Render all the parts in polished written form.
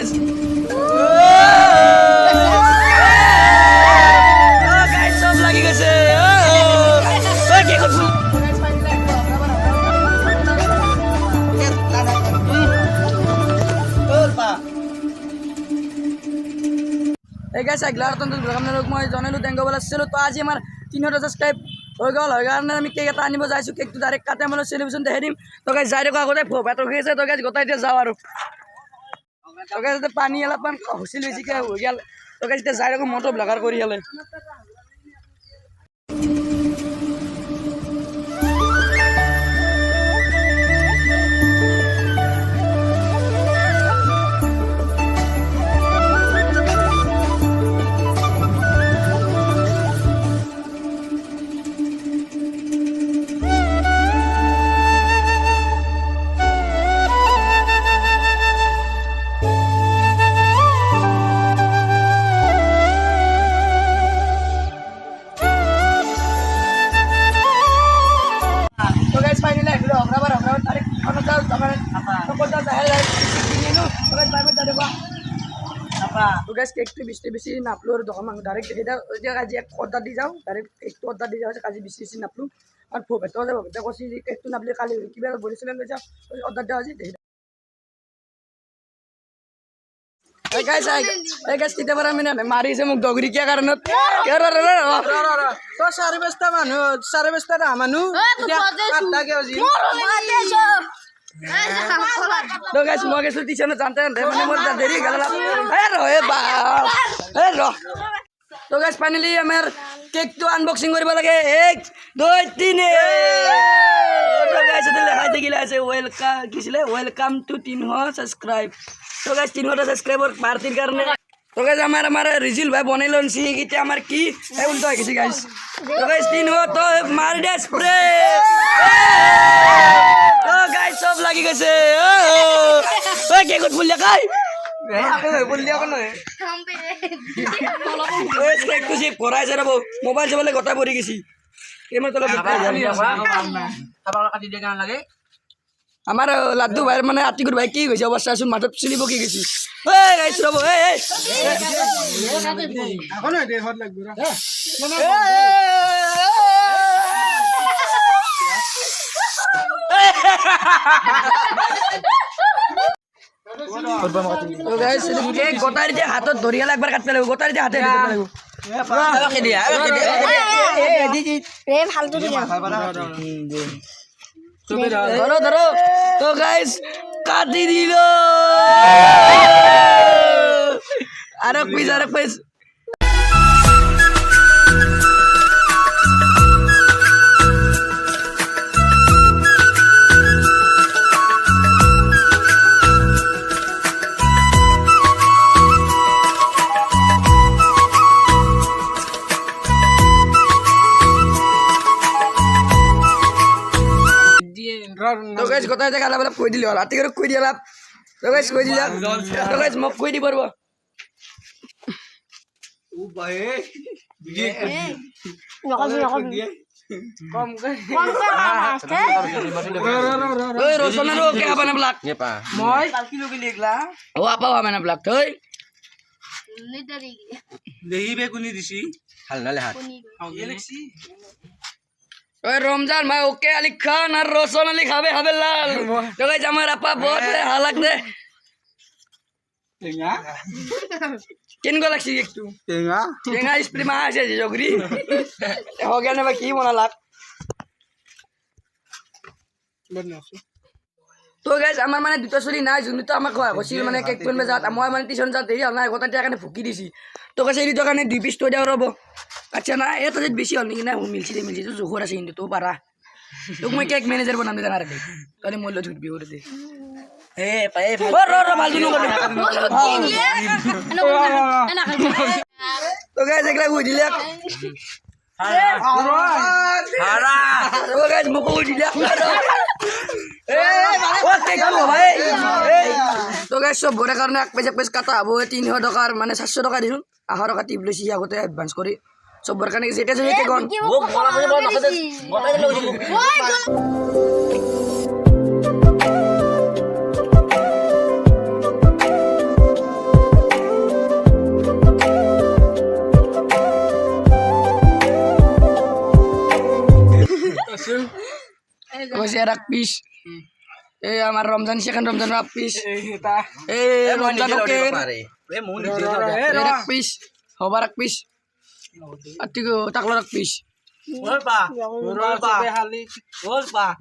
গেছে সব লাগি গেছে কি কৰবো এই গাইছ আগলা মই জনালো টেংগোবাল আছিলো তো আজি আমাৰ 300 সাবস্ক্ৰাইব হৈ গ'ল হয় কাৰণে আমি কেক এটা আনিব যাইছোঁ কেকটো ডাইৰেক্ট কাটে মানে চেলিব্ৰেশ্যন দেখাই দিম তো গাইছ যাই দেখো আগতে ভাত ৰখি আছে তো গাইছ গোটাই এতিয়া যাওঁ আৰু তো গাইছ পানী অলপমান হৈছিল বেছিকৈ হৈ গ'ল তো গাইছ এতিয়া যাই দেখো মটৰ ব্লাগাৰ কৰি হ'লে তো গাইছ কেকটো বেছি নাপলো আৰু দোকান মানুহ ডাইৰেক্ট এতিয়া আজি এক অৰ্ডাৰ দি যাওঁ ডাইৰেক্ট কেকটো অৰ্ডাৰ দি যাওঁ আজি বেছি নাপলো আৰু ভৱেটা কৈছে কেকটো নাপলি কালি কিবা বনিছিলে গৈছা অৰ্ডাৰ দিয়া আজি গাইছ কেতিয়াবা মানে মাৰিছে মোক দগৰিকীয়া কাৰণত তো 5:30 মানুহ 5:30 মানুহ তো গাইছ মই গৈছোঁ টিউশ্যনত যাওঁতে মানে মোৰ দেৰি গ'ল তো গাইছ ফাইনেলি আমাৰ কেকটো আনবক্সিং কৰিব লাগে 1 2 3 তো গাইছ লেখাই দেখিলে আছে ওয়েলকাম কিছিলে ওয়েলকাম টু 300 সাবস্ক্রাইব তো গাইছ 300 সাবস্ক্রাইবার পার্টির কারণে তো গাইছ আমার রিজিল ভাই বনাই লনছি এটা আমার কি এই উল্টো হয়ে গেছে গাইছ তো গাইছ 300 তো মার দে স্প্রে তো গাইছ সব লাগি গেছে ওই কে কত বললি কাই বললি কোন নয় ওই একটু সে করাইছে রে মোবাইল চলে গটা পড়ি গেছি কেমন তোলা কাটি দিয়ে গান লাগে আমার লাড্ডু ভাই মানে আতিকুর ভাই কি হয়েছে অবস্থা শুন মাঠত চিলিব কি গেছি গাইছ রব গোটাই দিয়ে হাতত ধরিয়ালে একবার কাটতে লাগবে গোটাই দিয়ে হাতে ধরো ধরো তো গাইস কাটি দিল আরো পিস তো গাইস কোথায় জায়গা আলাপ কই দিলি হল আতি করে কই দিলাম তো গাইস কই দিলাম তো গাইস মক কই দি পারবো ও ভাই কম ওই রোশনের ওকে আপনা ব্লক মই কিলো কি লিখলা ও আপা আপনা ব্লক তুই দেহিবে কোনি দিছি হাল নালে হাত এ লিখছি ওই রমজান ভাই ওকে আলী খান আর রোশন আলী খাবে হাবেলাল তো গাইস আমার আপা বহুত হালাক দে টেঙ্গা কিন গো লাগছি একটু টেঙ্গা স্প্রে মা আছে জগরি हो गया না ভাই কি মনে লাগ তো গাইস আমার মানে দুটো চুরি নাই জুনি তো আমাক কয় কছিল মানে কেক কিনবে যাত মই মানে টিউশন যাত দেৰি হল নাই গোটা টাকানে ফুকি দিছি তো গাইস এই দোকানে 2 পিস তো দেও রব আচ্ছা না এটা যদি বেশি হল নাকি না মিলছি তো জোখর আছে কিন্তু তো পারা তোক মই কেক ম্যানেজার বানাম দেনা রে তাহলে মূল্য ছুটবি ওরে দে এ পায়ে র বালদি নো তো গাইস একলা কই দিলে হারা তো গাইস মকো দিলে তো গাইস সব ভরে কারণে এক পেজ কাটা হবো 300 টাকার মানে 700 টাকা দিন 1000 টাকা টিপ লইছি আগতে অ্যাডভান্স করে সব ভরে কারণে যেটা যে কোন ও বলা গৈছে এক পিস এই আমার রমজান সেখানে রমজান এক পিস এটা এই রমজান ওকে এ মন এক পিস হবার এক পিস আর তুই টাকলার এক পিস হালি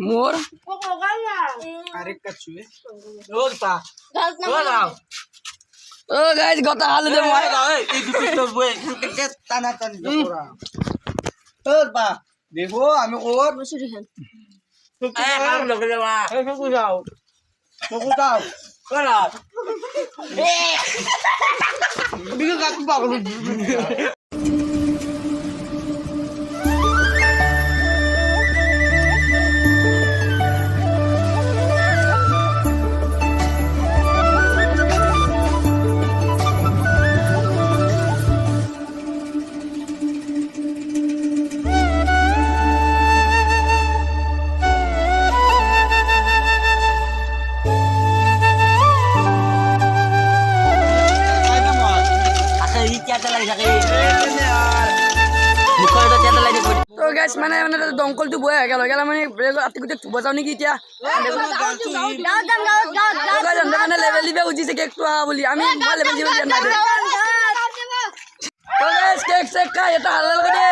মোর আরেক কাছু ও গাইস গতা হালু দে মই দেখো আমি ওর তো গাইস মানে মানে দংকলটো বয়ে গেল গেল মানে আতি গুতে থুব যাও নেকি এতিয়া মানে লেভেল দিবে উঠিছে কেকটো আহা বুলি আমি মই লেভেল দিব দিয়া নাই তো গাইস কেক চেক খাই এটা হালাল করে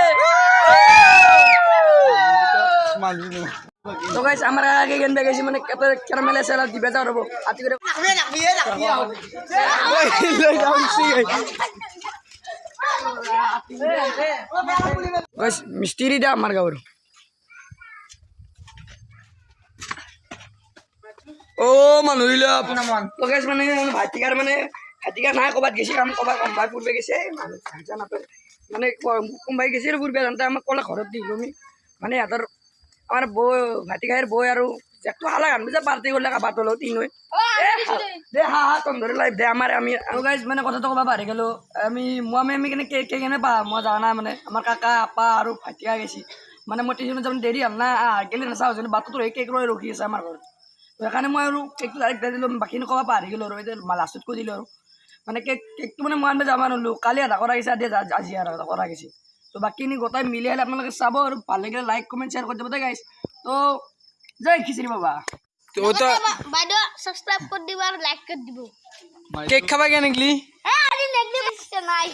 তো গাইস আমার আগে গেন বেগেছি মানে ক্যারামেল এসে দিবে যাও রব আতি করে গাইস মিষ্টি দা আমার গাওর ও মানুহিলা তো গাইস মানে ভাতিকার মানে ভাতিকার না কবাত গেছি আমি কবাত কম্বাই পূর্বে গেছে মানে জানা না মানে কম্বাই গেছে পূর্বে জানতে আমাক কলা ঘরত দিল আমি মানে এটার আমার বউ ভাতিকার বউ আর একটু হালা গান বুঝা পারতে গেলে বাত হলো তিন হই দে হা হা তম ধরে লাইভ দে আমার আমি গাইস মানে কথা তো কবা পারে গেল আমি আমি কেনে কে কেনে পা মই জানা মানে আমার কাকা আপা আর ভাতিকা গেছি মানে মই টিউশন যাম দেরি হল না গেলে না চাও যেন বাত তো কেক রয়ে ৰখি আছে আমার ঘর তো এখানে মই আর কেকটো ডাইরেক্ট দিয়ে দিলাম বাকি কবা পারি গেল আর লাস্টত কৈ দিল আর মানে কেকটো মানে মই আনবে যাবা নলো কালি আধা করা গেছে আজি আর আধা করা গেছে তো বাকিনি গোটাই মিলি হলে আপনাদের চাব আর ভাল লাগিলে লাইক কমেন্ট শেয়ার করে দেবো গাইস তো জয় খিচিৰি বাবা বাইদেউ সাবস্ক্ৰাইব কৰে দিব আৰ লাইক কৰে দিব কেক খাবা কেনে নিকলি আৰে নেগলি নাই